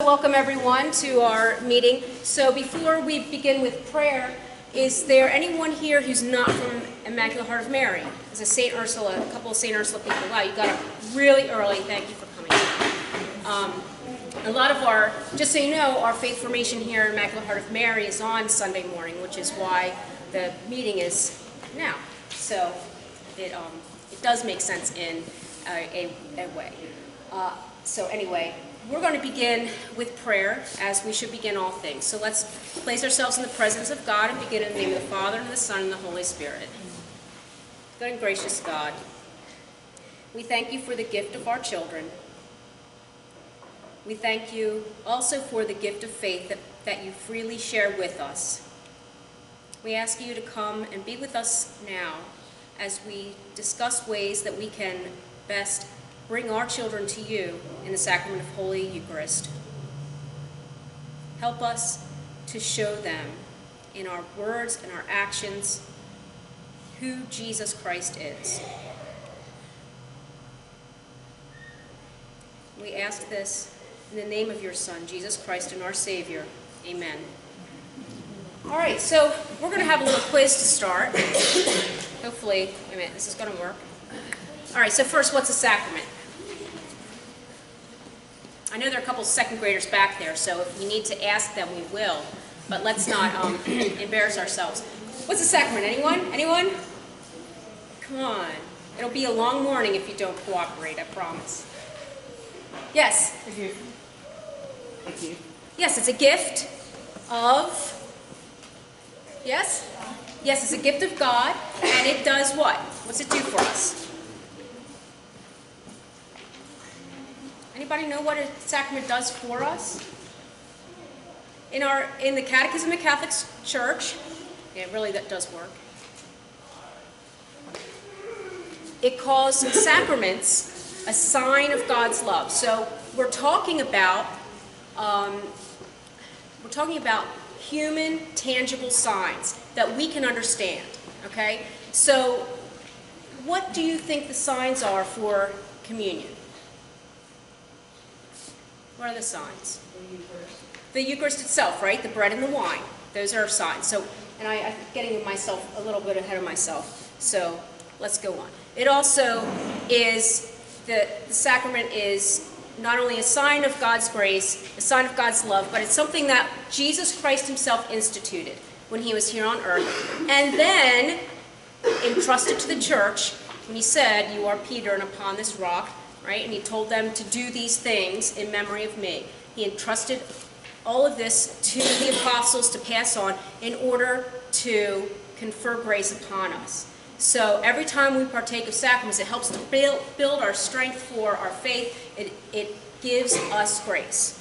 Welcome everyone to our meeting. So before we begin with prayer, is there anyone here who's not from Immaculate Heart of Mary? As a St. Ursula, a couple of St. Ursula people. Wow, you got up really early. Thank you for coming. A lot of our, just so you know, our faith formation here at Immaculate Heart of Mary is on Sunday morning, which is why the meeting is now. So it does make sense in a way. So anyway, we're going to begin with prayer, as we should begin all things. So let's place ourselves in the presence of God and begin in the name of the Father, and the Son, and the Holy Spirit. Good and gracious God, we thank you for the gift of our children. We thank you also for the gift of faith that you freely share with us. We ask you to come and be with us now as we discuss ways that we can best bring our children to you in the sacrament of Holy Eucharist. Help us to show them in our words and our actions who Jesus Christ is. We ask this in the name of your Son, Jesus Christ, and our Savior. Amen. All right, so we're going to have a little quiz to start. Hopefully, wait a minute, this is going to work. All right, so first, what's a sacrament? I know there are a couple of second graders back there, so if we need to ask them, we will. But let's not embarrass ourselves. What's a sacrament? Anyone? Anyone? Come on. It'll be a long morning if you don't cooperate, I promise. Yes? A gift. A gift. Yes, it's a gift of... Yes? Yes, it's a gift of God, and it does what? What's it do for us? Anybody know what a sacrament does for us? In the Catechism of the Catholic Church, it really does work. It calls sacraments a sign of God's love. So we're talking about human, tangible signs that we can understand. Okay. So, what do you think the signs are for communion? What are the signs? The Eucharist itself, right? The bread and the wine. Those are signs. So, and I'm getting myself a little bit ahead of myself. So, let's go on. It also is, the sacrament is not only a sign of God's grace, a sign of God's love, but it's something that Jesus Christ himself instituted when he was here on earth. And then entrusted to the church when he said, "You are Peter, and upon this rock," right? And he told them to do these things in memory of me. He entrusted all of this to the apostles to pass on in order to confer grace upon us. So every time we partake of sacraments, it helps to build our strength for our faith. It gives us grace.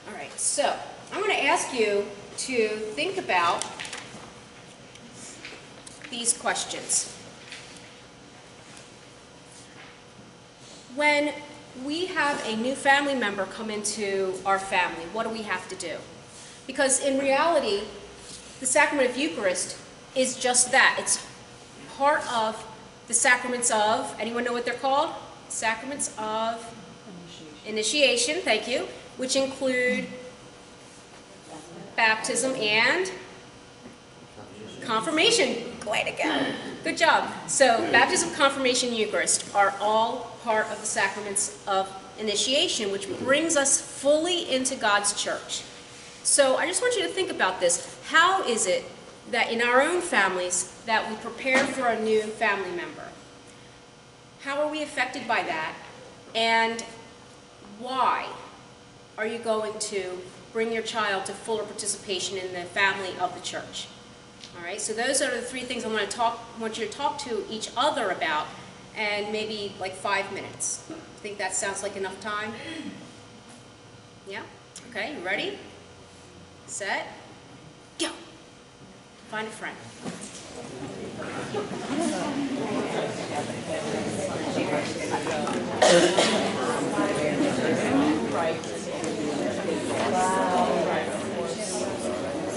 All right, so I'm going to ask you to think about these questions. When we have a new family member come into our family, what do we have to do? Because in reality, the sacrament of Eucharist is just that. It's part of the sacraments of, anyone know what they're called? Sacraments of initiation, thank you, which include baptism and confirmation. Way to go. Good job. So baptism, confirmation, Eucharist are all part of the sacraments of initiation, which brings us fully into God's church. So I just want you to think about this. How is it that in our own families that we prepare for a new family member? How are we affected by that? And why are you going to bring your child to fuller participation in the family of the church? All right, so those are the three things I want you to talk to each other about, and maybe like 5 minutes. Think that sounds like enough time? Yeah? Okay, you ready? Set? Go! Find a friend.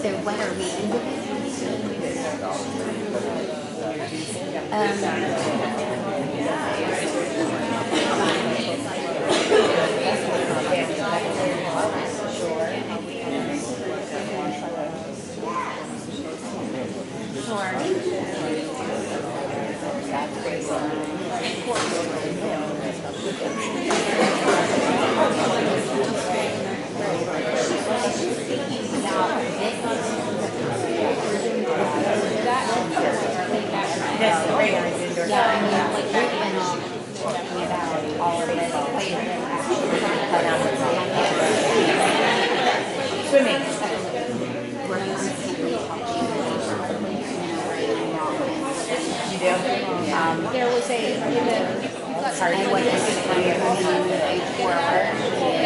So what are we? Yeah, I mean, like we've been talking about all of this, but you didn't actually cut out the swimming. We're constantly talking You do? There was sorry, what is it?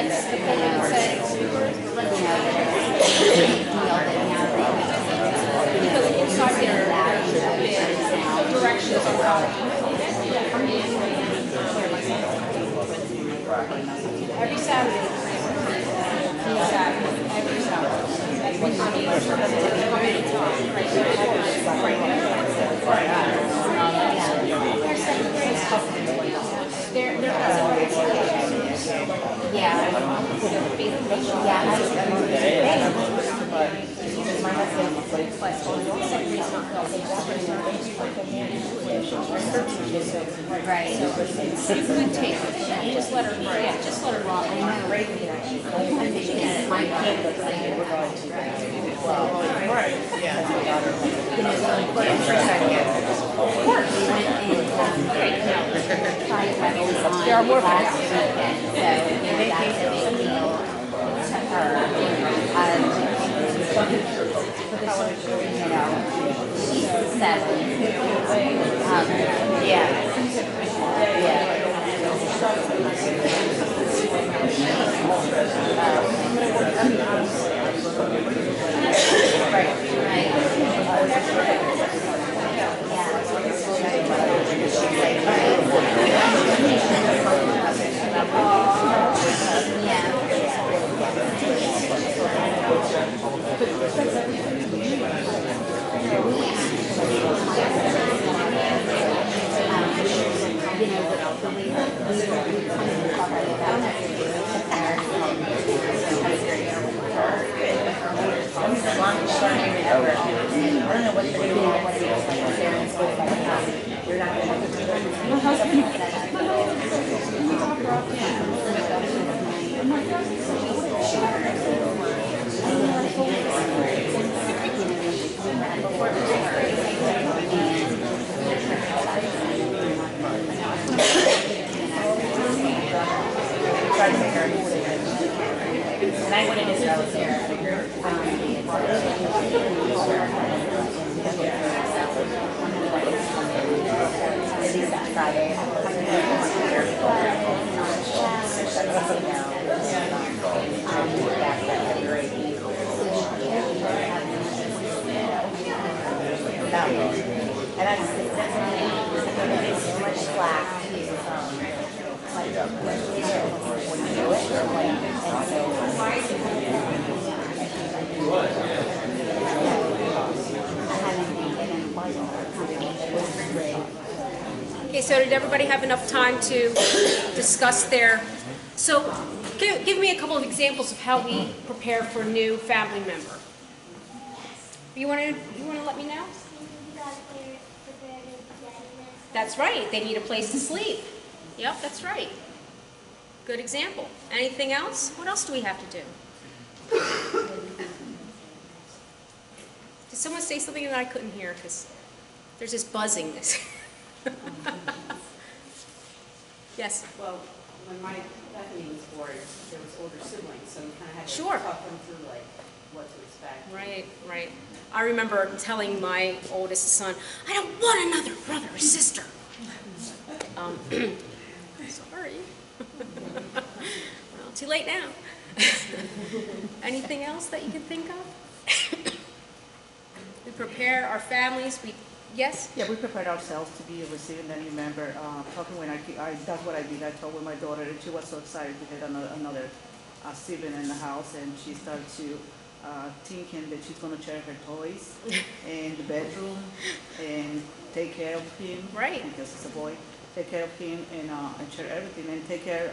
it's the thing that said, because inside there is directions on how every Saturday. Every Saturday. How many times? They're right. You could take it, just let her rock. I'm thinking it might not be Right, yeah. There are more last weekend, so that's a big deal to her. She's 7. And that's so much slack. Okay, so did everybody have enough time to discuss their, so give me a couple of examples of how we prepare for a new family member. You want to let me know? That's right, they need a place to sleep. Yep, that's right. Good example. Anything else? What else do we have to do? Did someone say something that I couldn't hear? Because there's this buzzing. Yes? Well, when my Bethany was born, there was older siblings, so we kind of had to Sure. talk them through like what to expect. Right, right. I remember telling my oldest son, I don't want another brother or sister. Sorry. Well, too late now. Anything else that you can think of? We prepare our families. Yes? Yeah, we prepared ourselves to be receiving a new member. Talking when that's what I did. I told with my daughter, and she was so excited to get another sibling in the house, and she started to thinking that she's going to share her toys in the bedroom and take care of him, Right. because it's a boy. take care of him and share everything and take care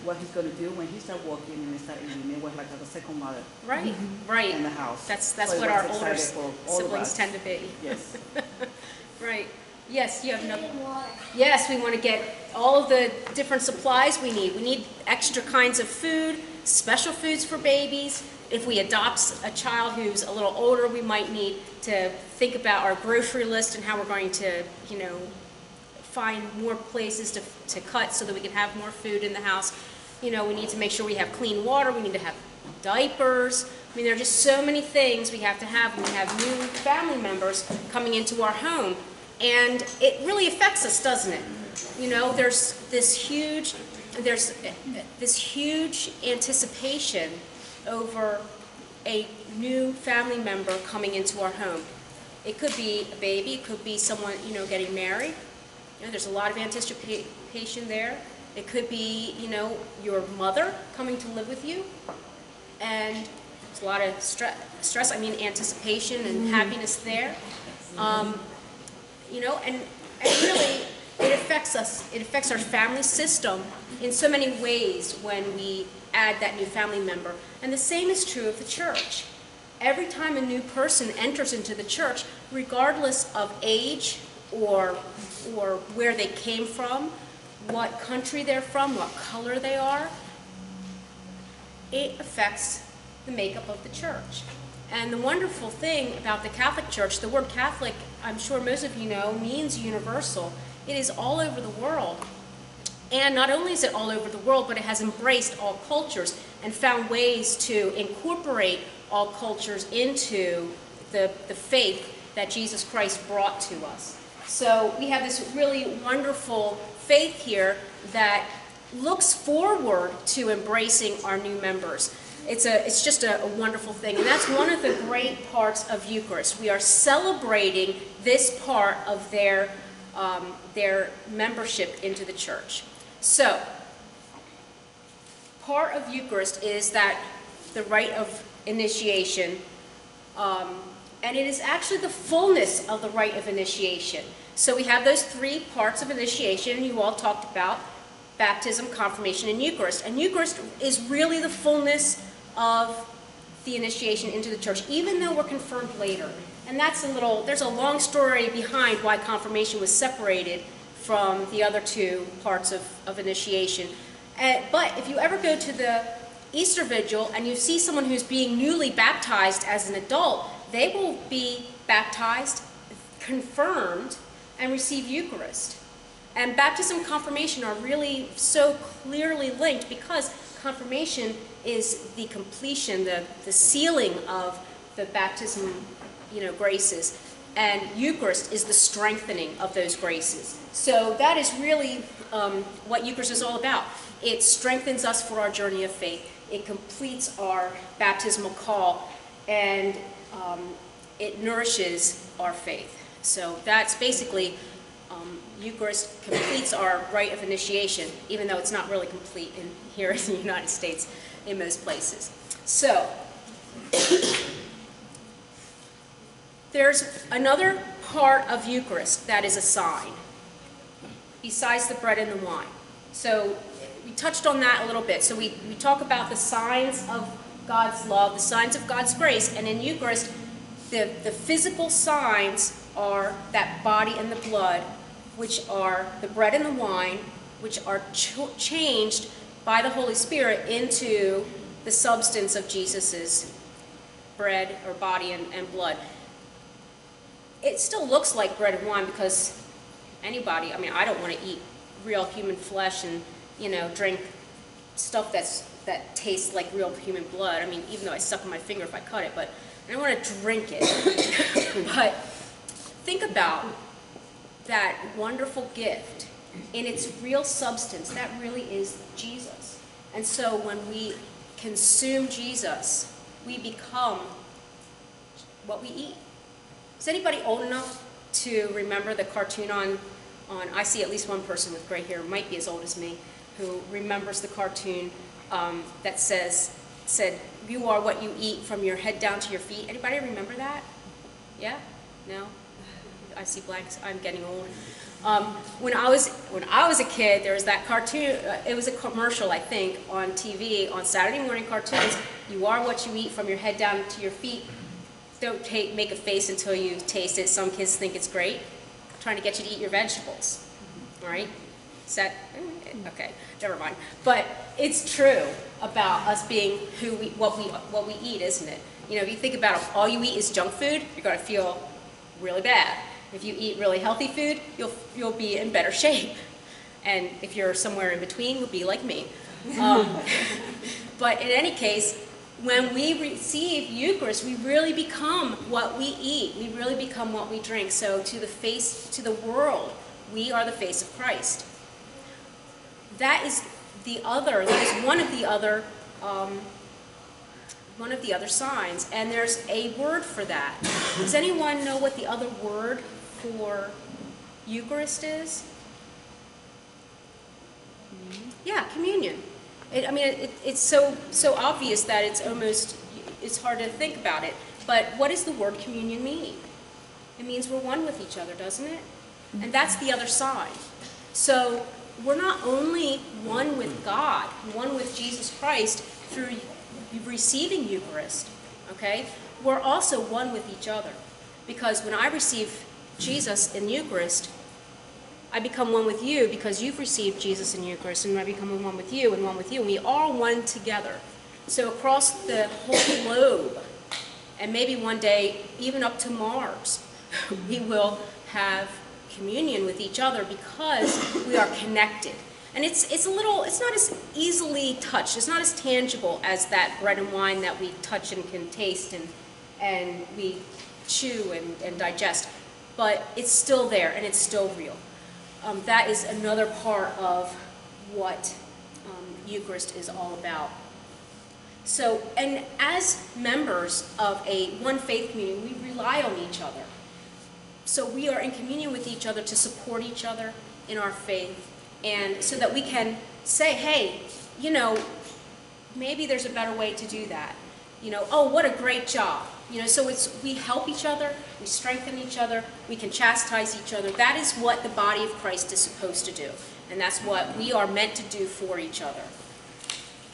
what he's going to do when he start walking and start eating. It was like a second mother Right, right. in the house. That's So it what was our older exciting for all of siblings us. tend to be. Yes. Right. Yes, you have another. Yes, we want to get all of the different supplies we need. We need extra kinds of food, special foods for babies. If we adopt a child who's a little older, we might need to think about our grocery list and how we're going to, you know, find more places to cut so that we can have more food in the house. You know, we need to make sure we have clean water. We need to have diapers. I mean, there are just so many things we have to have when we have new family members coming into our home. And it really affects us, doesn't it? You know, there's this huge anticipation over a new family member coming into our home. It could be a baby, it could be someone, you know, getting married. You know, there's a lot of anticipation there. It could be, you know, your mother coming to live with you. And there's a lot of stress, I mean, anticipation and happiness there. You know, and really, it affects us. It affects our family system in so many ways when we add that new family member. And the same is true of the church. Every time a new person enters into the church, regardless of age or where they came from, what country they're from, what color they are, it affects the makeup of the church. And the wonderful thing about the Catholic Church, the word Catholic, I'm sure most of you know, means universal. It is all over the world. And not only is it all over the world, but it has embraced all cultures and found ways to incorporate all cultures into the faith that Jesus Christ brought to us. So we have this really wonderful faith here that looks forward to embracing our new members. It's just a wonderful thing, and that's one of the great parts of Eucharist. We are celebrating this part of their membership into the church. So, part of Eucharist is that the rite of initiation, and it is actually the fullness of the rite of initiation. So we have those three parts of initiation you all talked about: baptism, confirmation, and Eucharist. And Eucharist is really the fullness of the initiation into the church, even though we're confirmed later. And there's a long story behind why confirmation was separated from the other two parts of initiation. But if you ever go to the Easter Vigil and you see someone who's being newly baptized as an adult, they will be baptized, confirmed, and receive Eucharist. And baptism and confirmation are really so clearly linked because confirmation is the completion, the sealing of the baptism, you know, graces, and Eucharist is the strengthening of those graces. So that is really what Eucharist is all about. It strengthens us for our journey of faith. It completes our baptismal call, and it nourishes our faith. So that's basically Eucharist completes our rite of initiation, even though it's not really complete here in the United States in most places. So, there's another part of Eucharist that is a sign, besides the bread and the wine. So, we touched on that a little bit. So we talk about the signs of God's love, the signs of God's grace, and in Eucharist, the physical signs are that body and the blood, which are the bread and the wine, which are changed by the Holy Spirit into the substance of Jesus's bread or body and blood. It still looks like bread and wine because anybody, I mean, I don't want to eat real human flesh and, you know, drink stuff that tastes like real human blood. I mean, even though I suck on my finger if I cut it, but I don't want to drink it. But think about that wonderful gift in its real substance. That really is Jesus. And so when we consume Jesus, we become what we eat. Is anybody old enough to remember the cartoon on I see at least one person with gray hair, might be as old as me, who remembers the cartoon that said, "You are what you eat from your head down to your feet." Anybody remember that? Yeah? No? I see blanks. I'm getting old. When I was a kid, there was that cartoon. It was a commercial, I think, on TV on Saturday morning cartoons. You are what you eat, from your head down to your feet. Don't make a face until you taste it. Some kids think it's great. I'm trying to get you to eat your vegetables. All right? Is that okay? Never mind. But it's true about us being what we eat, isn't it? You know, if you think about it, all you eat is junk food, you're going to feel really bad. If you eat really healthy food, you'll be in better shape. And if you're somewhere in between, you'll be like me. But in any case, when we receive Eucharist, we really become what we eat. We really become what we drink. So to the world, we are the face of Christ. That is one of the other signs, and there's a word for that. Does anyone know what the other word for Eucharist is? Yeah, communion. It's so obvious that it's hard to think about it. But what does the word communion mean? It means we're one with each other, doesn't it? And that's the other sign. So we're not only one with God, one with Jesus Christ through receiving Eucharist, okay? We're also one with each other. Because when I receive Jesus in Eucharist, I become one with you because you've received Jesus in Eucharist, and I become one with you, and we are one together. So across the whole globe, and maybe one day even up to Mars, we will have communion with each other because we are connected. And it's not as easily touched, it's not as tangible as that bread and wine that we touch and can taste and we chew and digest. But it's still there and it's still real. That is another part of what Eucharist is all about. So, and as members of a one faith community, we rely on each other. So we are in communion with each other to support each other in our faith, and so that we can say, hey, you know, maybe there's a better way to do that. You know, oh, what a great job. You know, so we help each other, we strengthen each other, we can chastise each other. That is what the body of Christ is supposed to do, and that's what we are meant to do for each other.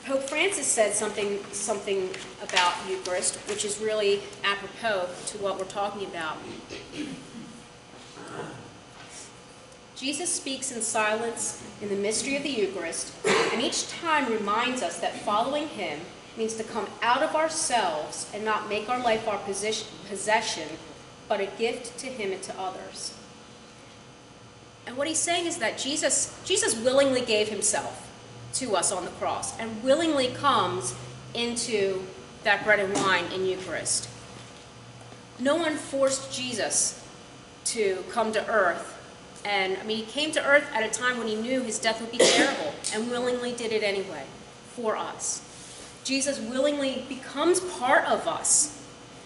Pope Francis said something about Eucharist, which is really apropos to what we're talking about. Jesus speaks in silence in the mystery of the Eucharist, and each time reminds us that following him means to come out of ourselves and not make our life our possession, but a gift to him and to others. And what he's saying is that Jesus willingly gave himself to us on the cross and willingly comes into that bread and wine in Eucharist. No one forced Jesus to come to earth. And he came to earth at a time when he knew his death would be terrible and willingly did it anyway for us. Jesus willingly becomes part of us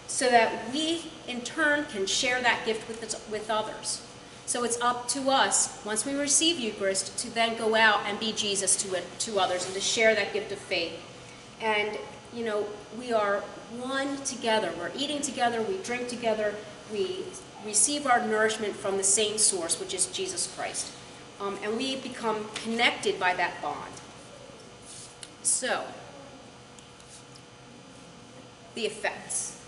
so that we in turn can share that gift with others. So it's up to us, once we receive Eucharist, to then go out and be Jesus to others and to share that gift of faith. And, you know, we are one together. We're eating together, we drink together, we receive our nourishment from the same source, which is Jesus Christ. And we become connected by that bond. So, the effects.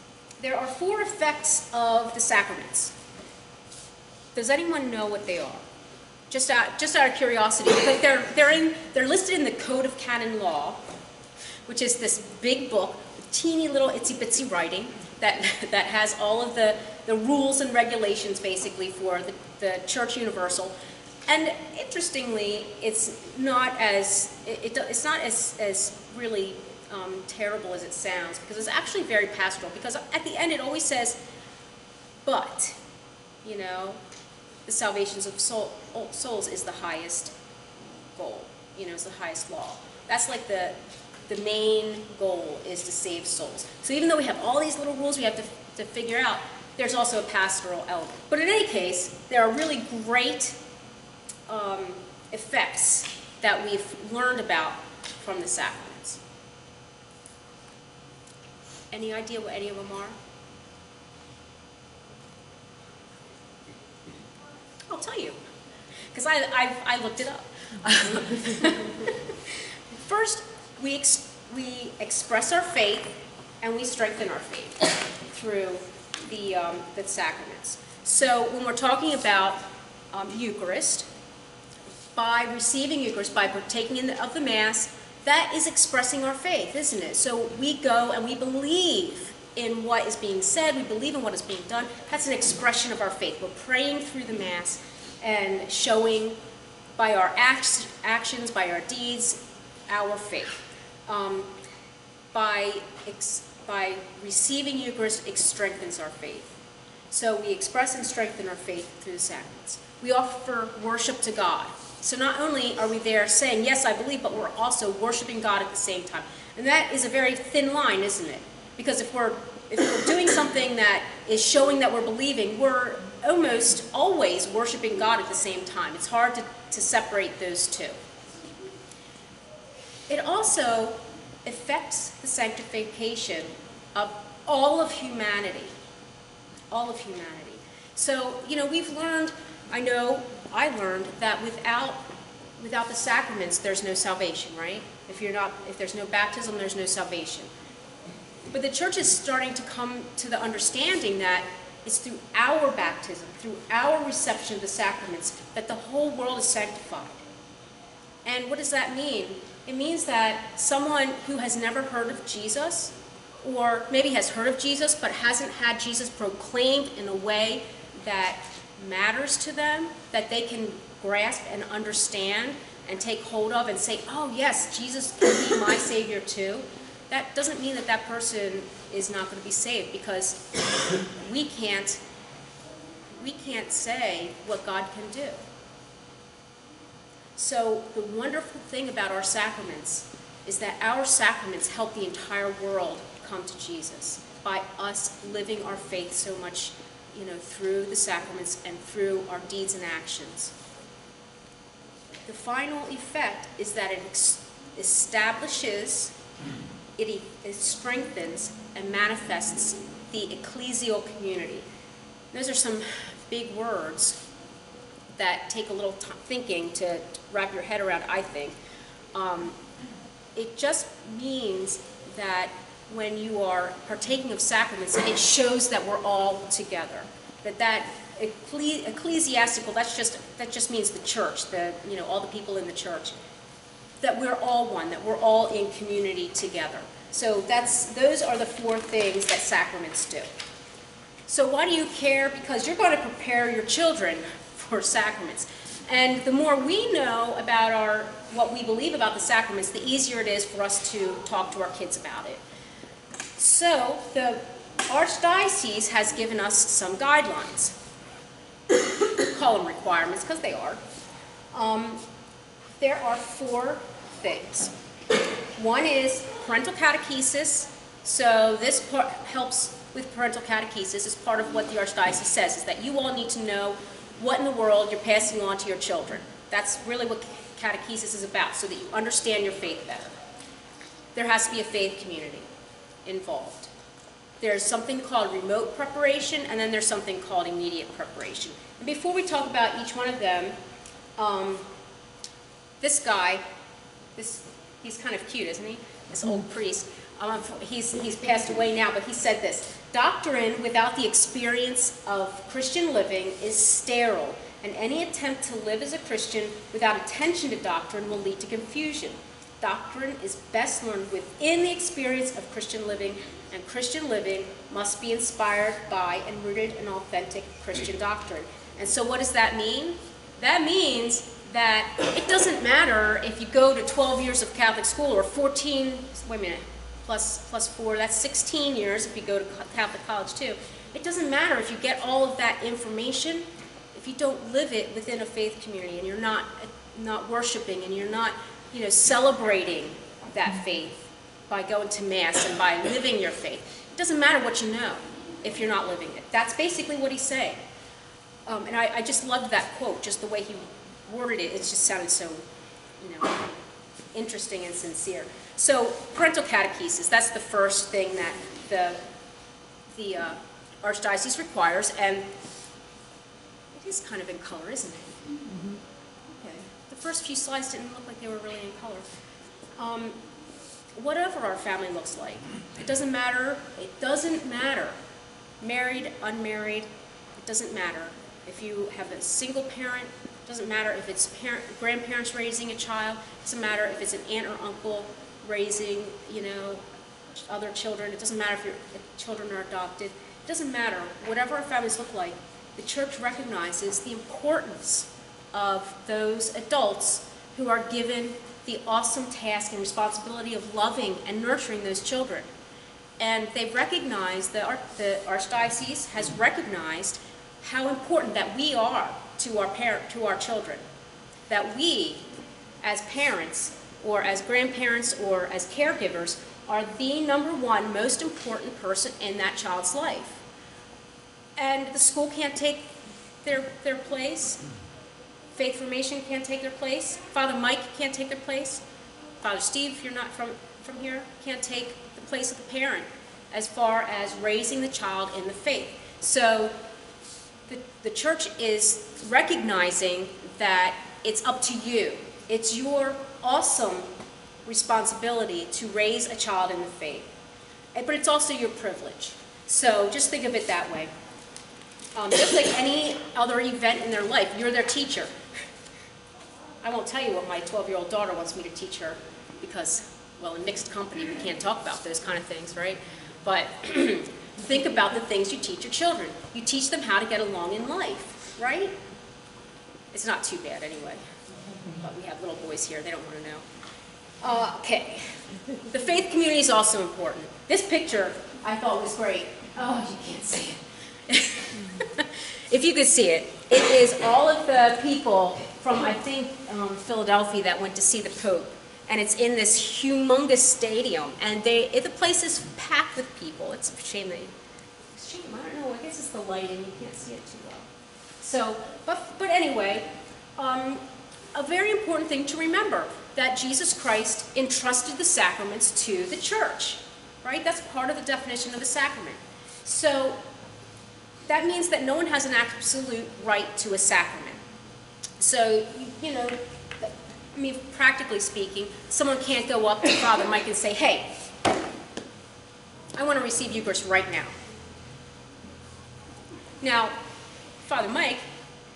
There are 4 effects of the sacraments. Does anyone know what they are? Just out of curiosity, because they're listed in the Code of Canon Law, which is this big book with teeny little itsy bitsy writing that has all of the rules and regulations basically for the Church Universal. And interestingly, it's not as really terrible as it sounds, because it's actually very pastoral, because at the end it always says, but, you know, the salvation of souls is the highest goal, you know, it's the highest law. That's like the main goal is to save souls. So even though we have all these little rules we have to figure out, there's also a pastoral element. But in any case, there are really great effects that we've learned about from the sacraments. Any idea what any of them are? I'll tell you. because I looked it up. First, we express our faith and we strengthen our faith through the sacraments. So when we're talking about Eucharist, by receiving Eucharist, by partaking of the Mass, that is expressing our faith, isn't it? So we go and we believe in what is being said, we believe in what is being done. That's an expression of our faith. We're praying through the Mass and showing by our actions, by our deeds, our faith. By receiving Eucharist, it strengthens our faith. So we express and strengthen our faith through the sacraments. We offer worship to God. So not only are we there saying, yes, I believe, but we're also worshiping God at the same time. And that is a very thin line, isn't it? Because if we're doing something that is showing that we're believing, we're almost always worshiping God at the same time. It's hard to separate those two. It also affects the sanctification of all of humanity. All of humanity. So, we've learned, I learned that without the sacraments, there's no salvation, right? If there's no baptism, there's no salvation. But the church is starting to come to the understanding that it's through our baptism, through our reception of the sacraments, that the whole world is sanctified. And what does that mean? It means that someone who has never heard of Jesus, or maybe has heard of Jesus but hasn't had Jesus proclaimed in a way that matters to them, that they can grasp and understand and take hold of and say, oh yes, Jesus can be my Savior too. That doesn't mean that person is not going to be saved, because we can't say what God can do. So the wonderful thing about our sacraments is that our sacraments help the entire world come to Jesus by us living our faith so much, through the sacraments and through our deeds and actions. The final effect is that it establishes, it strengthens, and manifests the ecclesial community. Those are some big words that take a little thinking to wrap your head around, I think. It just means that when you are partaking of sacraments, it shows that we're all together. That ecclesiastical, that just means the church, all the people in the church. That we're all one, that we're all in community together. So those are the 4 things that sacraments do. So why do you care? Because you're going to prepare your children for sacraments. And the more we know about what we believe about the sacraments, the easier it is for us to talk to our kids about it. So the Archdiocese has given us some guidelines. Call them requirements, because they are. There are 4 things. One is parental catechesis. So this part helps with parental catechesis. Is part of what the Archdiocese says, is that you all need to know what in the world you're passing on to your children. That's really what catechesis is about, so that you understand your faith better. There has to be a faith community involved. There's something called remote preparation, and then there's something called immediate preparation. And before we talk about each one of them, this guy, he's kind of cute, isn't he? This old priest. He's passed away now, but he said this: doctrine without the experience of Christian living is sterile, and any attempt to live as a Christian without attention to doctrine will lead to confusion. Doctrine is best learned within the experience of Christian living, and Christian living must be inspired by and rooted in authentic Christian doctrine. And so what does that mean? That means that it doesn't matter if you go to 12 years of Catholic school or 14, plus 4, that's 16 years if you go to Catholic college too. It doesn't matter if you get all of that information if you don't live it within a faith community, and you're not worshiping, and you're not celebrating that faith by going to Mass and by living your faith. It doesn't matter what you know if you're not living it. That's basically what he's saying. And I just loved that quote, just the way he worded it. It just sounded so, interesting and sincere. So parental catechesis, that's the first thing that the Archdiocese requires, and it is kind of in color, isn't it? first few slides didn't look like they were really in color. Whatever our family looks like, it doesn't matter. It doesn't matter. Married, unmarried, it doesn't matter. If you have a single parent, it doesn't matter if it's grandparents raising a child, it doesn't matter if it's an aunt or uncle raising, other children. It doesn't matter if children are adopted. It doesn't matter. Whatever our families look like, the church recognizes the importance of those adults who are given the awesome task and responsibility of loving and nurturing those children. And they've recognized, the Archdiocese has recognized how important that we are to our children. That we, as parents, or as grandparents, or as caregivers, are the number one most important person in that child's life. And the school can't take their place. Faith Formation can't take their place. Father Mike can't take their place. Father Steve, if you're not from here, can't take the place of the parent as far as raising the child in the faith. So the church is recognizing that it's up to you. It's your awesome responsibility to raise a child in the faith. But it's also your privilege. So just think of it that way. Just like any other event in their life, you're their teacher. I won't tell you what my 12-year-old daughter wants me to teach her because, well, in mixed company, we can't talk about those kind of things, right? But think about the things you teach your children. You teach them how to get along in life, right? It's not too bad anyway. But we have little boys here. They don't want to know. Okay. The faith community is also important. This picture I thought was great. Oh, you can't see it. If you could see it, it is all of the people from, I think, Philadelphia that went to see the Pope. And it's in this humongous stadium. And the place is packed with people. It's a shame I don't know, I guess it's the lighting. You can't see it too well. So, but anyway, a very important thing to remember, that Jesus Christ entrusted the sacraments to the church, right? That's part of the definition of a sacrament. So that means that no one has an absolute right to a sacrament. So, practically speaking, someone can't go up to Father Mike and say, hey, I want to receive Eucharist right now. Now, Father Mike,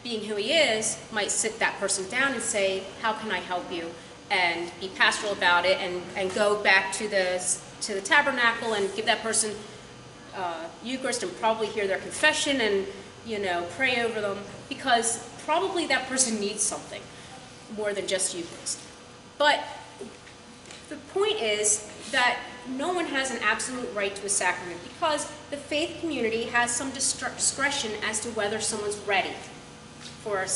being who he is, might sit that person down and say, how can I help you? And be pastoral about it and go back to the tabernacle and give that person Eucharist and probably hear their confession and, pray over them, because probably that person needs something more than just Eucharist. But the point is that no one has an absolute right to a sacrament because the faith community has some discretion as to whether someone's ready for a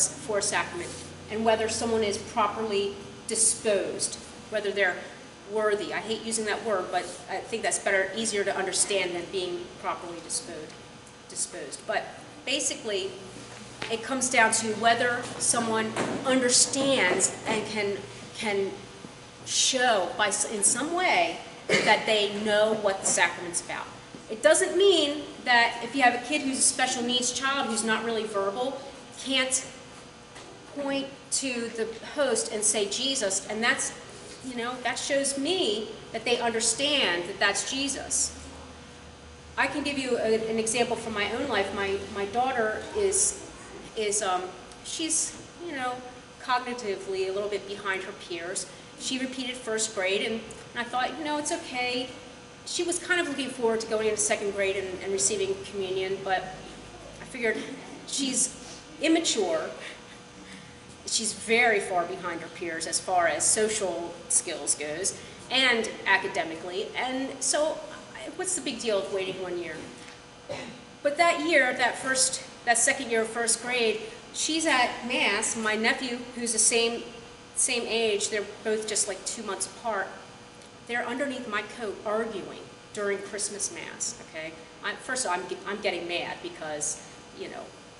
sacrament and whether someone is properly disposed, whether they're worthy. I hate using that word, but I think that's easier to understand than being properly disposed. But basically, it comes down to whether someone understands and can show in some way that they know what the sacrament's about. It doesn't mean that if you have a kid who's a special needs child who's not really verbal, can't point to the host and say Jesus, and that shows me that they understand that that's Jesus. I can give you an example from my own life. My daughter is she's cognitively a little bit behind her peers. She repeated first grade, and I thought, it's okay. She was kind of looking forward to going into second grade and receiving communion, but I figured she's immature. She's very far behind her peers as far as social skills goes and academically, and so what's the big deal of waiting 1 year? But that year, that second year of first grade, she's at Mass. My nephew, who's the same age, they're both just like 2 months apart, they're underneath my coat arguing during Christmas Mass, okay? First of all, I'm getting mad because,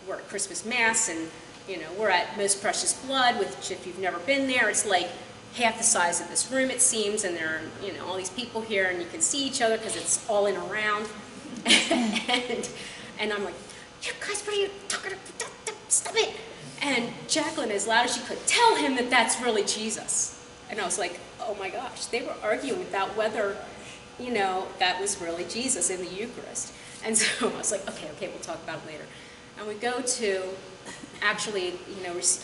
we're at Christmas Mass and, we're at Most Precious Blood, which if you've never been there, it's like half the size of this room, it seems, and there are, all these people here, and you can see each other because it's all in a round. and I'm like, you guys, what are you talking about? Stop it. And Jacqueline, as loud as she could, tell him that that's really Jesus. And I was like, oh my gosh, they were arguing about whether, that was really Jesus in the Eucharist. And so I was like, okay, we'll talk about it later. And we go to actually,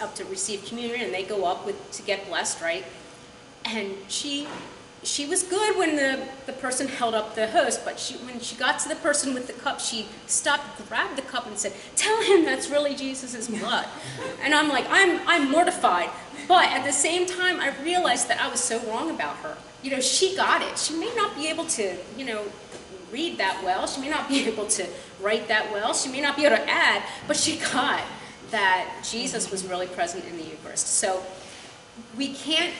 up to receive communion, and they go up to get blessed, right? And she was good when the person held up the host, but when she got to the person with the cup, she stopped, grabbed the cup, and said, tell him that's really Jesus' blood. And I'm like, I'm mortified. But at the same time, I realized that I was so wrong about her. She got it. She may not be able to, read that well. She may not be able to write that well. She may not be able to add, but she got that Jesus was really present in the Eucharist. So we can't,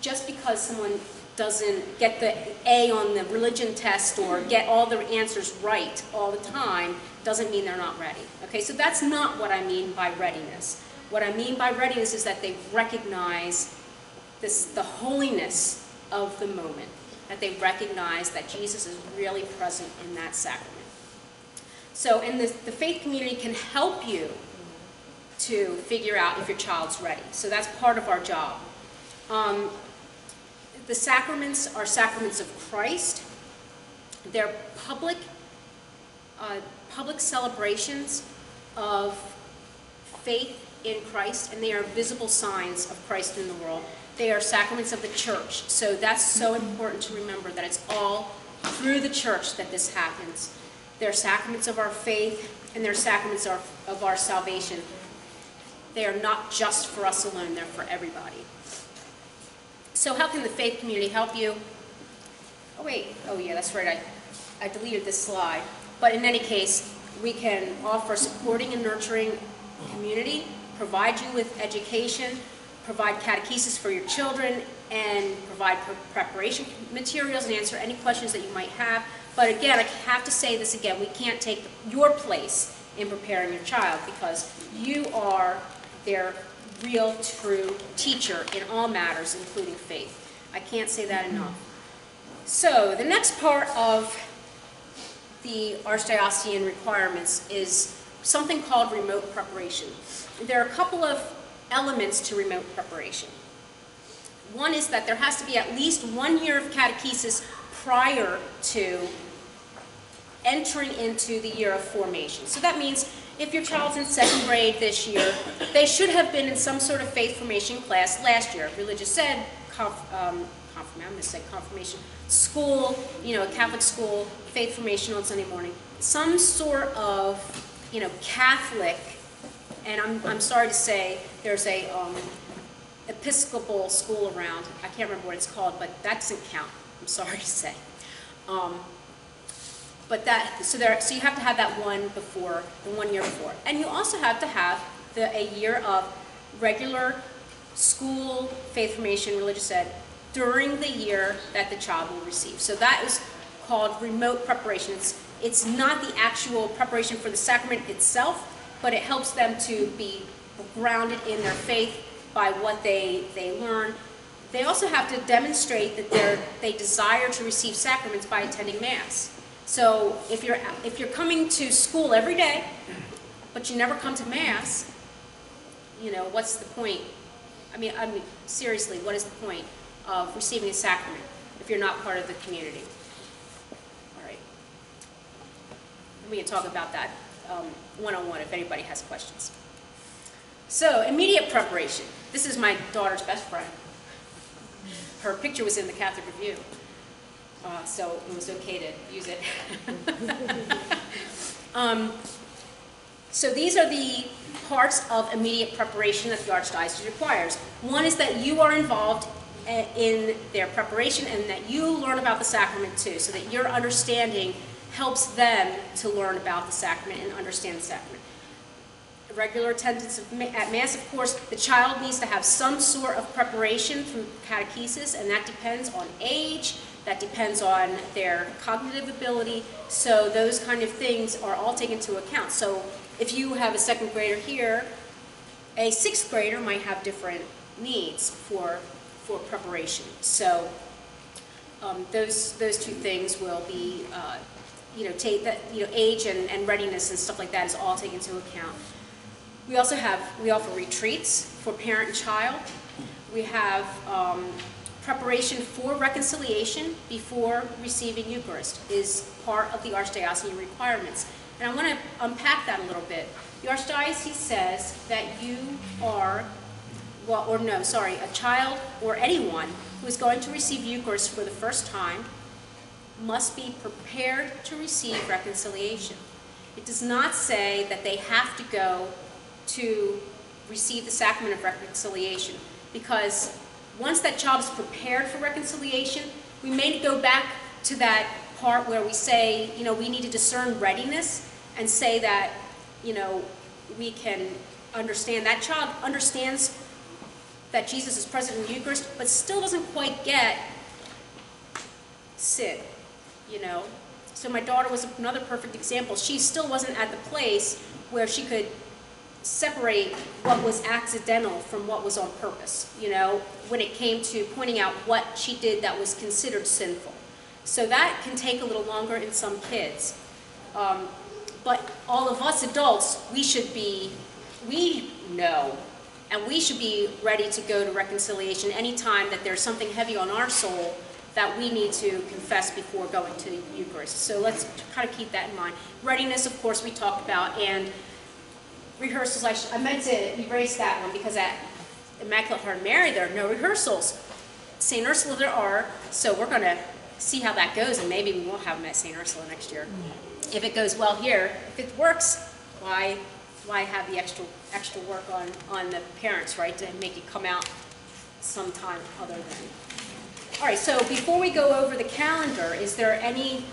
just because someone doesn't get the A on the religion test or get all the answers right all the time, doesn't mean they're not ready. Okay, so that's not what I mean by readiness. What I mean by readiness is that they recognize the holiness of the moment, that they recognize that Jesus is really present in that sacrament. So, and the faith community can help you to figure out if your child's ready. So that's part of our job. The sacraments are sacraments of Christ. They're public celebrations of faith in Christ, and they are visible signs of Christ in the world. They are sacraments of the church. So that's so important to remember, that it's all through the church that this happens. They're sacraments of our faith, and they're sacraments of our salvation. They are not just for us alone, they're for everybody. So how can the faith community help you? Oh wait, oh yeah, that's right, I deleted this slide. But in any case, we can offer supporting and nurturing community, provide you with education, provide catechesis for your children, and provide preparation materials and answer any questions that you might have. But again, I have to say this again, we can't take your place in preparing your child, because you are their real, true teacher in all matters, including faith. I can't say that enough. So the next part of the archdiocesan requirements is something called remote preparation. There are a couple of elements to remote preparation. One is that there has to be at least 1 year of catechesis prior to entering into the year of formation. So that means if your child's in 2nd grade this year, they should have been in some sort of faith formation class last year. Religious ed, confirmation, school, a Catholic school, faith formation on Sunday morning. Some sort of, Catholic, and I'm sorry to say, there's a Episcopal school around. I can't remember what it's called, but that doesn't count. I'm sorry to say. So you have to have that the 1 year before. And you also have to have a year of regular school, faith formation, religious ed, during the year that the child will receive. So that is called remote preparation. It's not the actual preparation for the sacrament itself, but it helps them to be grounded in their faith by what they learn. They also have to demonstrate that they desire to receive sacraments by attending Mass. So if you're coming to school every day, but you never come to Mass, what's the point? I mean, seriously, what is the point of receiving a sacrament if you're not part of the community? All right. We can talk about that one-on-one if anybody has questions. So, immediate preparation. This is my daughter's best friend. Her picture was in the Catholic Review. So it was okay to use it. So these are the parts of immediate preparation that the Archdiocese requires. One is that you are involved in their preparation and that you learn about the sacrament too, so that your understanding helps them to learn about the sacrament and understand the sacrament. Regular attendance at Mass, of course, the child needs to have some sort of preparation through catechesis, and that depends on age, that depends on their cognitive ability, so those kind of things are all taken into account. So if you have a 2nd grader here, a 6th grader might have different needs for preparation. So those two things will be, age and readiness and stuff like that is all taken into account. We offer retreats for parent and child. We have preparation for reconciliation before receiving Eucharist is part of the Archdiocesan requirements. And I want to unpack that a little bit. The Archdiocese says that you are, a child or anyone who is going to receive Eucharist for the first time must be prepared to receive reconciliation. It does not say that they have to go to receive the sacrament of reconciliation, because once that child is prepared for reconciliation, we may go back to that part where we say, we need to discern readiness and say that, we can understand. That child understands that Jesus is present in the Eucharist, but still doesn't quite get sin, So my daughter was another perfect example. She still wasn't at the place where she could separate what was accidental from what was on purpose, when it came to pointing out what she did that was considered sinful. So that can take a little longer in some kids. But all of us adults, we know, and we should be ready to go to reconciliation anytime that there's something heavy on our soul that we need to confess before going to the Eucharist. So let's kind of keep that in mind. Readiness, of course, we talked about, and rehearsals. I meant to erase that one because at Immaculate Heart of Mary there are no rehearsals. St. Ursula there are, so we're going to see how that goes, and maybe we won't have them at St. Ursula next year. If it goes well here, if it works, why have the extra work on the parents, right, to make it come out sometime other than. All right, so before we go over the calendar, are there any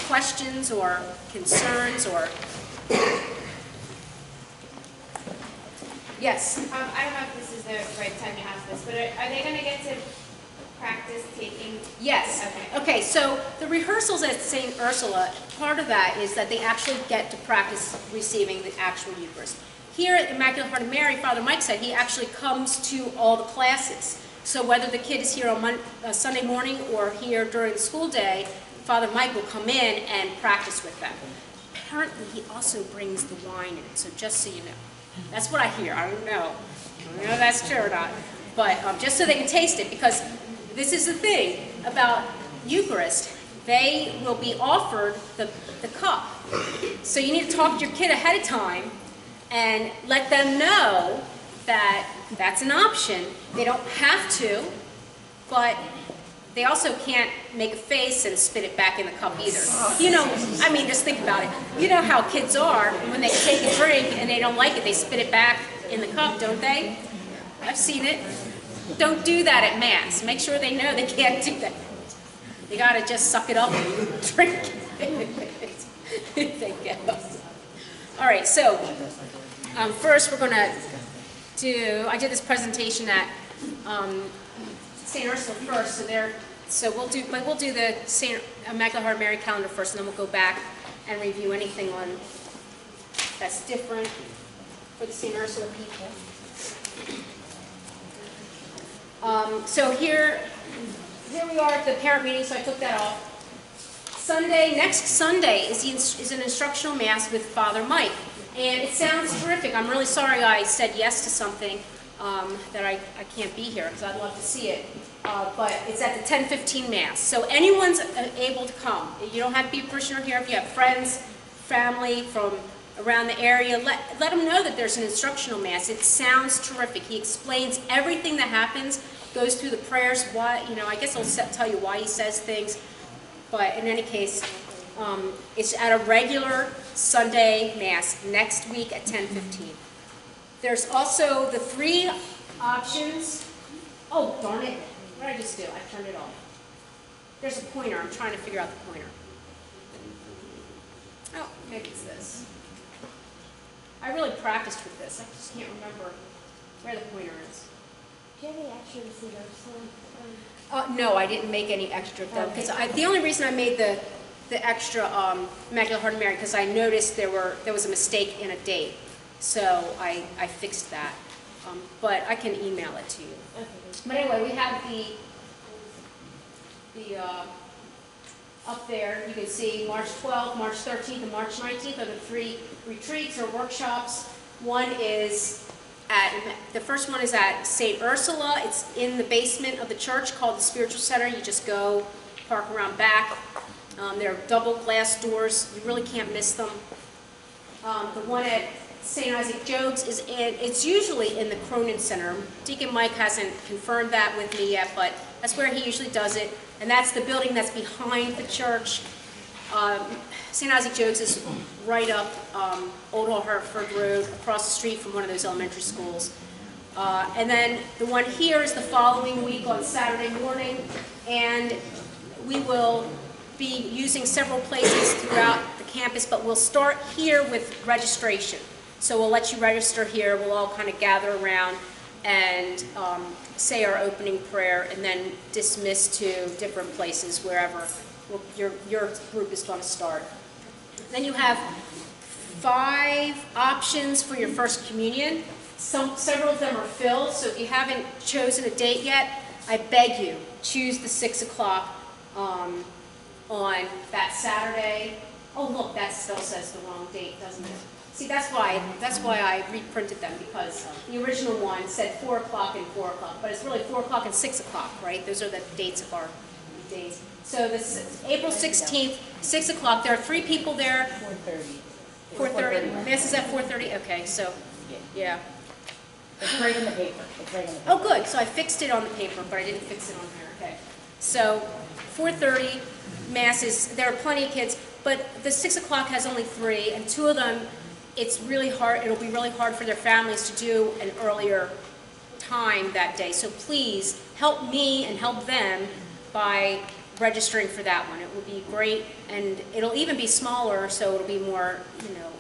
questions or concerns or? Yes. I don't know if this is the right time to ask this, but are they going to get to practice taking? Yes. Okay, so the rehearsals at St. Ursula, part of that is that they actually get to practice receiving the actual Eucharist. Here at Immaculate Heart of Mary, Father Mike said he actually comes to all the classes. So whether the kid is here on Sunday morning or here during the school day, Father Mike will come in and practice with them. Apparently, he also brings the wine in, so just so you know. That's what I hear. I don't know if that's true or not. But just so they can taste it, because this is the thing about Eucharist. They will be offered the cup. So you need to talk to your kid ahead of time and let them know that that's an option. They don't have to, but they also can't make a face and spit it back in the cup either. Just think about it. You know how kids are when they take a drink and they don't like it, they spit it back in the cup, don't they? I've seen it. Don't do that at Mass. Make sure they know they can't do that. They gotta just suck it up and drink it. They go. All right, so first we're gonna I did this presentation at St. Ursula first, so we'll do the St. Immaculate Heart of Mary calendar first, and then we'll go back and review anything that's different for the St. Ursula people. So here we are at the parent meeting, so I took that off. Next Sunday is an instructional Mass with Father Mike. And it sounds terrific. I'm really sorry I said yes to something that I can't be here, because I'd love to see it. But it's at the 10:15 Mass. So anyone's able to come. You don't have to be a parishioner here. If you have friends, family from around the area, let them know that there's an instructional Mass. It sounds terrific. He explains everything that happens, goes through the prayers, I guess I'll tell you why he says things. But in any case, it's at a regular Sunday Mass next week at 10:15. There's also the 3 options. Oh, darn it. What did I just do? I turned it off. There's a pointer. I'm trying to figure out the pointer. Oh, maybe it's this. I really practiced with this. I just can't remember where the pointer is. Do you have any extra to see those? No, I didn't make any extra of them. Because the only reason I made the extra Immaculate Heart of Mary, because I noticed there was a mistake in a date. So I fixed that. But I can email it to you. Okay. But anyway, we have the up there. You can see March 12th, March 13th, and March 19th are the 3 retreats or workshops. The first one is at St. Ursula. It's in the basement of the church called the Spiritual Center. You just go park around back. There are double glass doors. You really can't miss them. The one at St. Isaac Jogues it's usually in the Cronin Center. Deacon Mike hasn't confirmed that with me yet, but that's where he usually does it. And that's the building that's behind the church. St. Isaac Jogues is right up Old Old Hertford Road, across the street from one of those elementary schools. And then the one here is the following week on Saturday morning, and we will be using several places throughout the campus, but we'll start here with registration. So we'll let you register here. We'll all kind of gather around and say our opening prayer, and then dismiss to different places wherever your group is going to start. Then you have 5 options for your First Communion. Several of them are filled, so if you haven't chosen a date yet, I beg you, choose the 6 o'clock on that Saturday. Oh look, that still says the wrong date, doesn't it? See, that's why I reprinted them, because the original one said 4 o'clock and 4 o'clock, but it's really 4 o'clock and 6 o'clock, right? Those are the dates of our days. So this is April 16th, 6 o'clock. There are 3 people there. 4:30. 4:30. Mass is at 4:30. Okay, so yeah. It's right in the paper. It's right in the paper. Oh, good. So I fixed it on the paper, but I didn't fix it on here. Okay. So 4:30 masses. There are plenty of kids, but the 6 o'clock has only 3, and 2 of them, it's really hard. It'll be really hard for their families to do an earlier time that day. So please help me and help them by registering for that one. It will be great, and it'll even be smaller, so it'll be more, you know,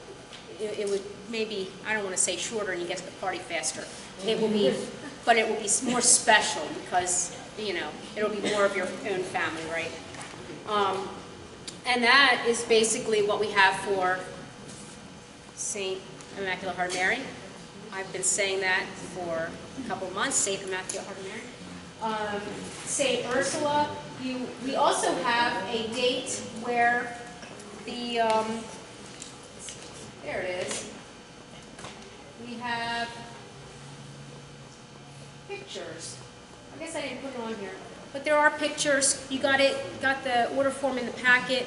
it would maybe, I don't want to say shorter and you get to the party faster. It will be, but it will be more special because, you know, it'll be more of your own family, right? And that is basically what we have for St. Immaculate Heart of Mary. I've been saying that for a couple of months, St. Immaculate Heart of Mary. St. Ursula, we also have a date where the, there it is, we have pictures. I guess I didn't put it on here, but there are pictures. You got the order form in the packet.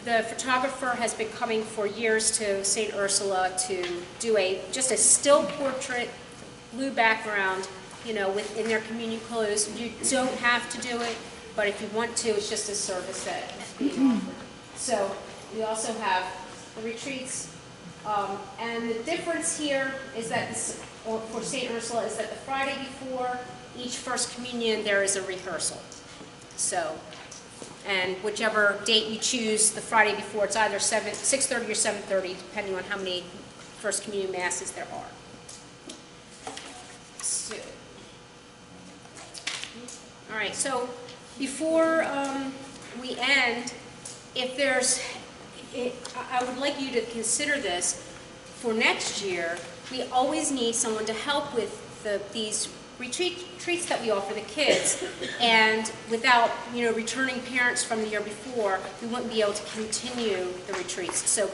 The photographer has been coming for years to St. Ursula to do just a still portrait, blue background, you know, in their communion clothes. You don't have to do it, but if you want to, it's just a service that is being offered. So we also have the retreats, and the difference here is that for St. Ursula is that the Friday before each First Communion there is a rehearsal. So, and whichever date you choose, the Friday before, it's either 6:30 or 7:30, depending on how many First Communion masses there are. So, all right, so before we end, I would like you to consider this. For next year, we always need someone to help with these retreats that we offer the kids, and without, you know, returning parents from the year before, we wouldn't be able to continue the retreats. So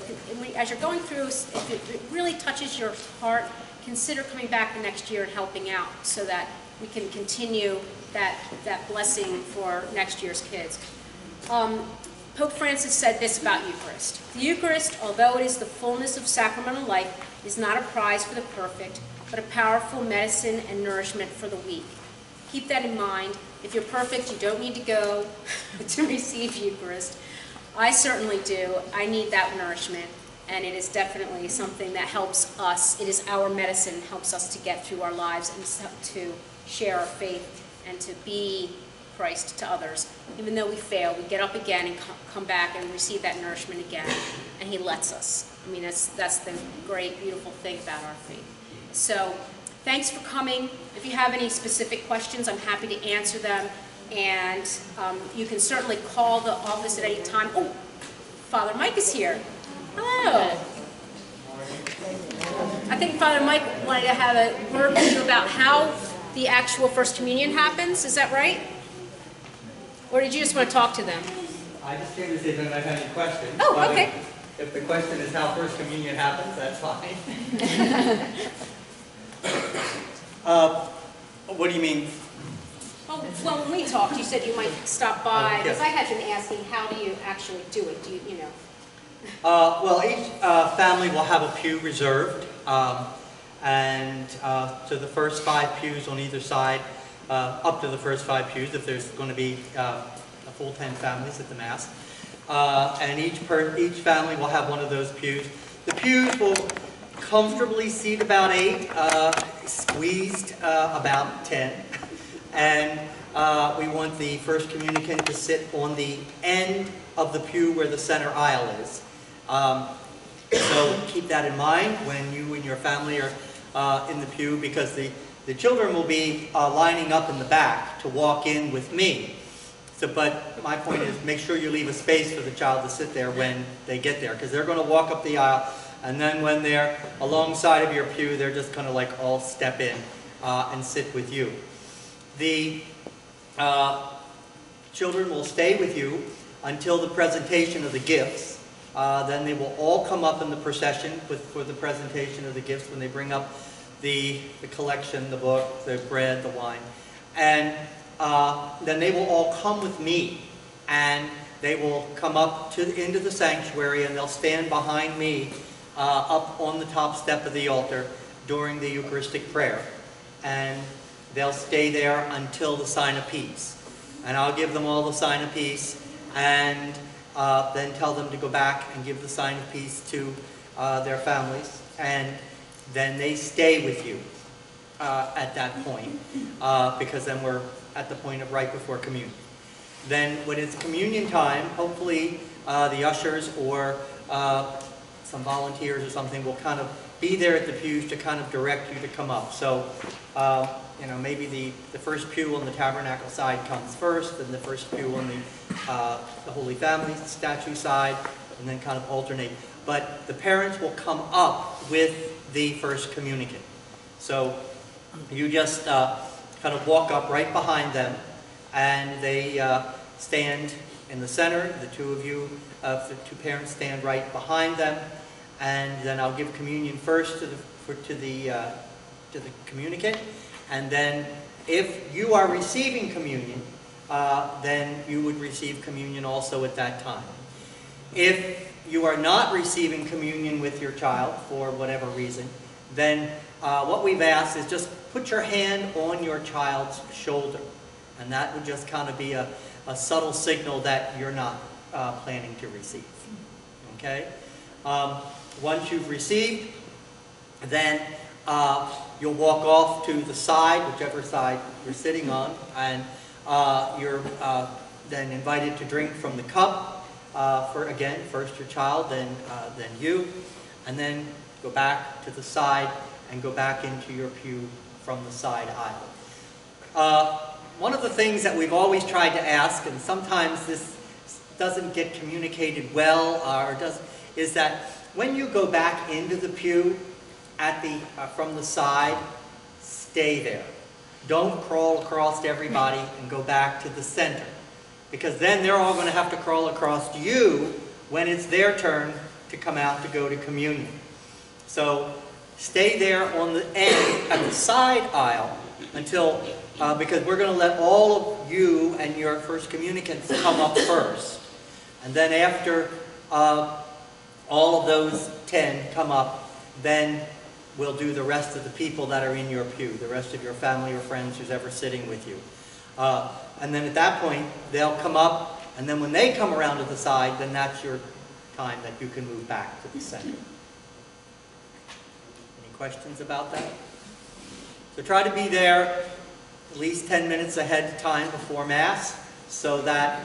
as you're going through, if it really touches your heart, consider coming back the next year and helping out so that we can continue that blessing for next year's kids. Pope Francis said this about Eucharist. The Eucharist, although it is the fullness of sacramental life, is not a prize for the perfect, but a powerful medicine and nourishment for the weak. Keep that in mind. If you're perfect, you don't need to go to receive Eucharist. I certainly do. I need that nourishment, and it is definitely something that helps us. It is our medicine, helps us to get through our lives and to share our faith and to be Christ to others. Even though we fail, we get up again and come back and receive that nourishment again, and He lets us. I mean, that's the great, beautiful thing about our faith. So, thanks for coming. If you have any specific questions, I'm happy to answer them. And you can certainly call the office at any time. Oh, Father Mike is here. Hello. I think Father Mike wanted to have a word with you about how the actual First Communion happens. Is that right? Or did you just want to talk to them? I just came to see if anybody had any questions. Oh, okay. If the question is how First Communion happens, that's fine. What do you mean? Well, when we talked, you said you might stop by, yes. because I had been asking, how do you actually do it? Do you, you know? Well, each family will have a pew reserved, and to the first 5 pews on either side, up to the first 5 pews, if there's going to be a full 10 families at the Mass. And each family will have one of those pews. The pews will comfortably seat about 8, squeezed about 10. And we want the first communicant to sit on the end of the pew where the center aisle is. So keep that in mind when you and your family are in the pew, because the children will be lining up in the back to walk in with me. So, but my point is, make sure you leave a space for the child to sit there when they get there, because they're going to walk up the aisle, and then when they're alongside of your pew, they're just going to like all step in and sit with you. The children will stay with you until the presentation of the gifts. Then they will all come up in the procession for the presentation of the gifts when they bring up the collection, the book, the bread, the wine. And then they will all come with me, and they will come up into the sanctuary, and they'll stand behind me up on the top step of the altar during the Eucharistic prayer. And they'll stay there until the sign of peace. And I'll give them all the sign of peace, and then tell them to go back and give the sign of peace to their families. And then they stay with you at that point, because then we're at the point of right before communion. Then when it's communion time, hopefully the ushers or some volunteers or something will kind of be there at the pews to kind of direct you to come up. So, you know, maybe the first pew on the tabernacle side comes first, and the first pew on the Holy Family statue side, and then kind of alternate. But the parents will come up with the first communicant. So you just kind of walk up right behind them, and they stand in the center. The two of you, the 2 parents, stand right behind them, and then I'll give communion first to the communicant, and then if you are receiving communion, then you would receive communion also at that time. If you are not receiving communion with your child for whatever reason, then what we've asked is just put your hand on your child's shoulder, and that would just kind of be a subtle signal that you're not planning to receive. Okay? Once you've received, then you'll walk off to the side, whichever side you're sitting on, and you're then invited to drink from the cup. Again, first your child, then you, and then go back to the side and go back into your pew from the side aisle. One of the things that we've always tried to ask, and sometimes this doesn't get communicated well, is that when you go back into the pew from the side, stay there. Don't crawl across everybody and go back to the center, because then they're all going to have to crawl across you when it's their turn to come out to go to communion. So stay there on the end at the side aisle until, because we're going to let all of you and your first communicants come up first. And then after all of those 10 come up, then we'll do the rest of the people that are in your pew, the rest of your family or friends who's ever sitting with you. And then at that point, they'll come up, and then when they come around to the side, then that's your time that you can move back to the center. Any questions about that? So try to be there at least 10 minutes ahead of time before Mass, so that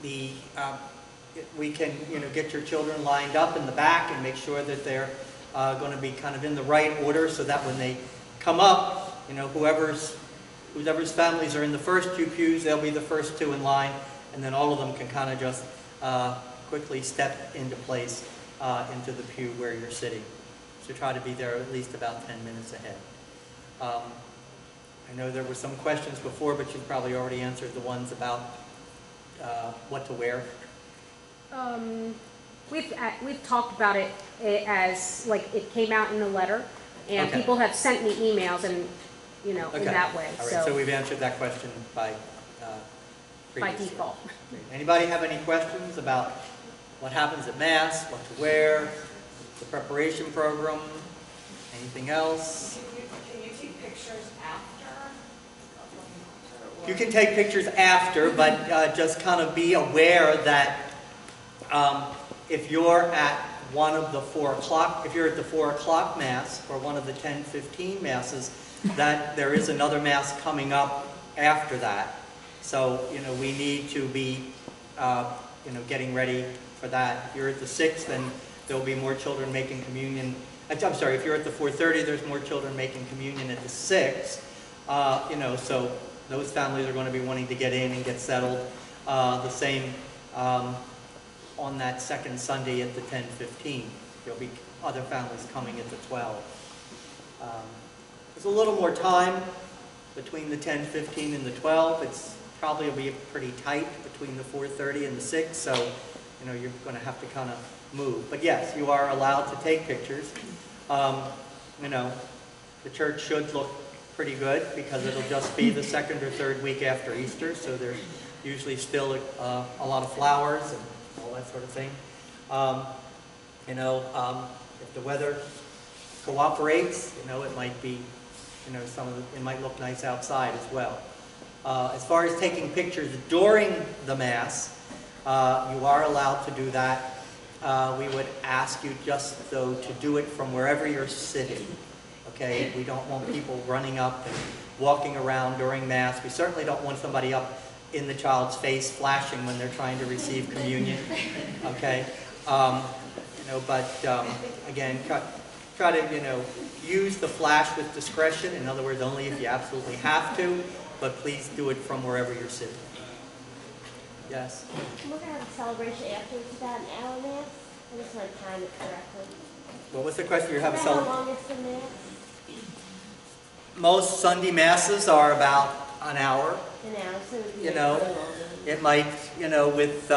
we can get your children lined up in the back and make sure that they're going to be kind of in the right order, so that when they come up, whoever's families are in the first 2 pews, they'll be the first 2 in line, and then all of them can kind of just quickly step into place into the pew where you're sitting. So try to be there at least about 10 minutes ahead. I know there were some questions before, but you've probably already answered the ones about what to wear. we've talked about it as, like, it came out in the letter, and Okay. people have sent me emails and, you know, in Okay. that way, All right, so so, we've answered that question by by previously. default. Anybody have any questions about what happens at Mass, what to wear, the preparation program, anything else? Can you take pictures after? You can take pictures after, but just kind of be aware that if you're at one of the 4 o'clock, if you're at the 4 o'clock Mass or one of the 10:15 Masses, that there is another Mass coming up after that. So, you know, we need to be, you know, getting ready for that. If you're at the 6th, then there'll be more children making communion. I'm sorry, if you're at the 4:30, there's more children making communion at the 6th. You know, so those families are going to be wanting to get in and get settled. The same on that second Sunday at the 10:15. There'll be other families coming at the 12. There's a little more time between the 10:15 and the 12. It's probably will be pretty tight between the 4:30 and the 6, so you know you're going to have to kind of move. But yes, you are allowed to take pictures. You know, the church should look pretty good because it'll just be the second or third week after Easter, so there's usually still a lot of flowers and all that sort of thing. You know, if the weather cooperates, you know, it might be, you know, it might look nice outside as well. As far as taking pictures during the Mass, you are allowed to do that. We would ask you just, though, to do it from wherever you're sitting. Okay? We don't want people running up and walking around during Mass. We certainly don't want somebody up in the child's face flashing when they're trying to receive communion. Okay? You know, but again, try to, you know, use the flash with discretion. In other words, only if you absolutely have to, but please do it from wherever you're sitting. Yes? We're going to have a celebration afterwards, about an hour Mass. I just want to time it correctly. What was the question? You have a How celebration? long is the Mass? Most Sunday Masses are about an hour. An hour, so it would be You a know, little longer. it might, you know, with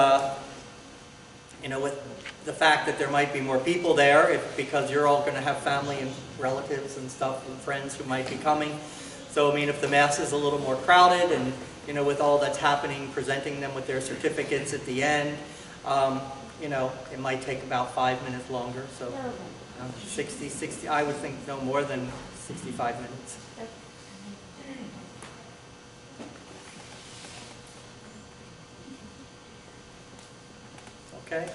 the fact that there might be more people there, because you're all going to have family and relatives and stuff and friends who might be coming. So, I mean, if the Mass is a little more crowded and, you know, with all that's happening, presenting them with their certificates at the end, you know, it might take about 5 minutes longer. So, No. 60, I would think no more than 65 minutes. Okay?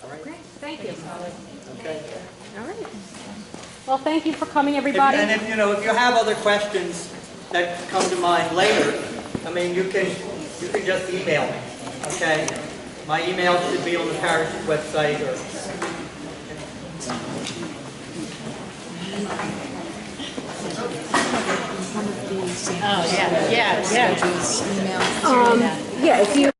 All right? Great, thank you. Okay. All right. Well, thank you for coming, everybody. And if, you know, if you have other questions that come to mind later, I mean, you can just email me, okay? My email should be on the parish website or... Oh, yeah, yeah, yeah. Yeah, if you